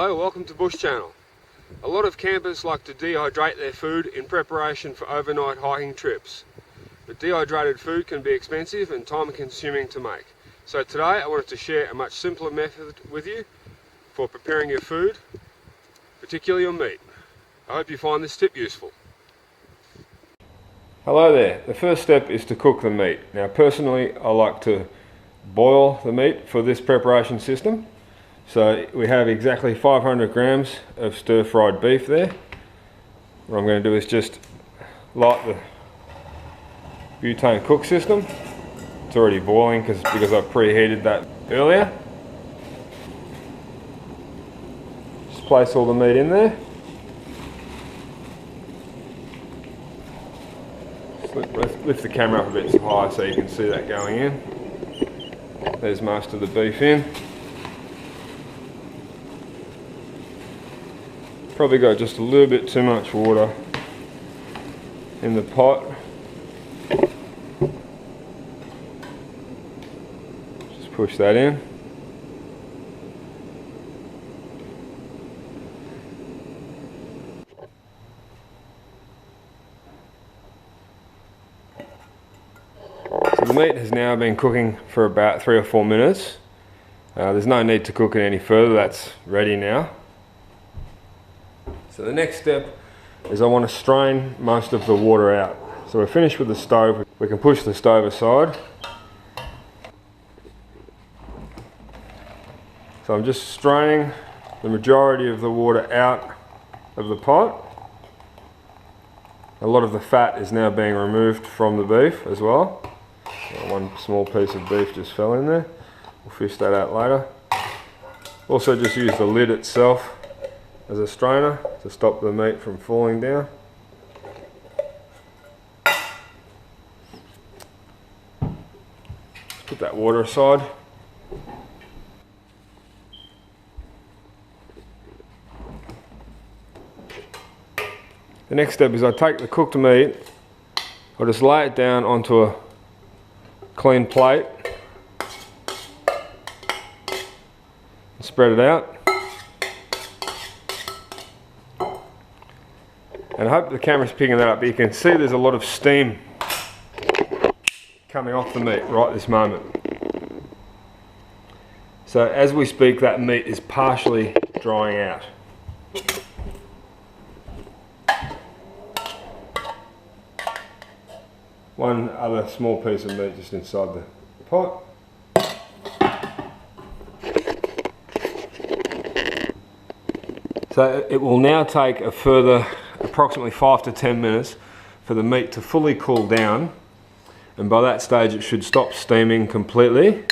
Hello, welcome to Bush Channel. A lot of campers like to dehydrate their food in preparation for overnight hiking trips. But dehydrated food can be expensive and time consuming to make. So today I wanted to share a much simpler method with you for preparing your food, particularly your meat. I hope you find this tip useful. Hello there. The first step is to cook the meat. Now personally I like to boil the meat for this preparation system. So we have exactly 500 grams of stir-fried beef there. What I'm going to do is just light the butane cook system. It's already boiling because I preheated that earlier. Just place all the meat in there. Let's lift the camera up a bit higher so you can see that going in. There's most of the beef in. Probably got just a little bit too much water in the pot. Just push that in. So the meat has now been cooking for about 3 or 4 minutes. There's no need to cook it any further, that's ready now. So the next step is I want to strain most of the water out. So we're finished with the stove. We can push the stove aside. So I'm just straining the majority of the water out of the pot. A lot of the fat is now being removed from the beef as well. One small piece of beef just fell in there. We'll fish that out later. Also just use the lid itself as a strainer to stop the meat from falling down. Put that water aside. The next step is I take the cooked meat, I'll just lay it down onto a clean plate and spread it out. And I hope the camera's picking that up, but you can see there's a lot of steam coming off the meat right this moment. So as we speak, that meat is partially drying out. One other small piece of meat just inside the pot. So it will now take a further approximately 5 to 10 minutes for the meat to fully cool down, and by that stage it should stop steaming completely,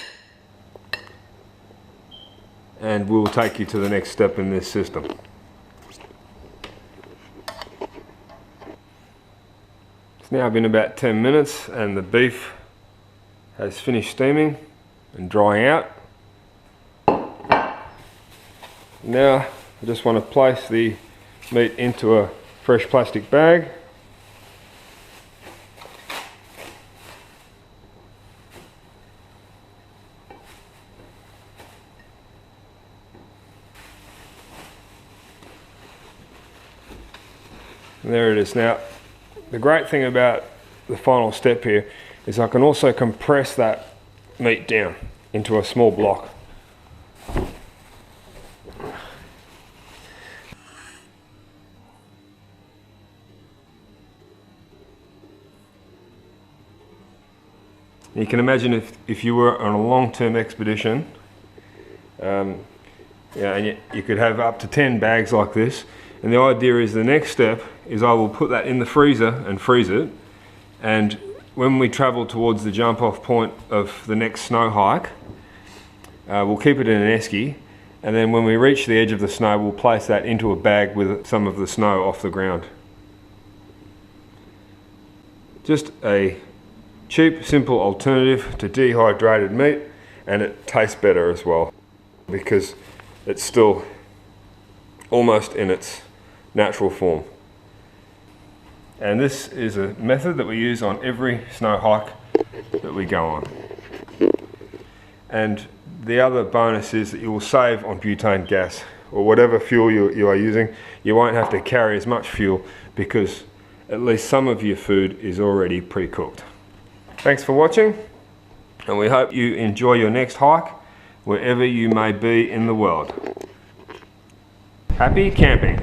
and we'll take you to the next step in this system. It's now been about 10 minutes and the beef has finished steaming and drying out. Now I just want to place the meat into a fresh plastic bag. And there it is. Now, the great thing about the final step here is I can also compress that meat down into a small block. You can imagine if you were on a long-term expedition, and you could have up to 10 bags like this, and the idea is the next step is I will put that in the freezer and freeze it, and when we travel towards the jump-off point of the next snow hike, we'll keep it in an esky, and then when we reach the edge of the snow we'll place that into a bag with some of the snow off the ground. Just a cheap, simple alternative to dehydrated meat, and it tastes better as well because it's still almost in its natural form. And this is a method that we use on every snow hike that we go on. And the other bonus is that you will save on butane gas or whatever fuel you are using, you won't have to carry as much fuel because at least some of your food is already pre-cooked. Thanks for watching, and we hope you enjoy your next hike wherever you may be in the world. Happy camping!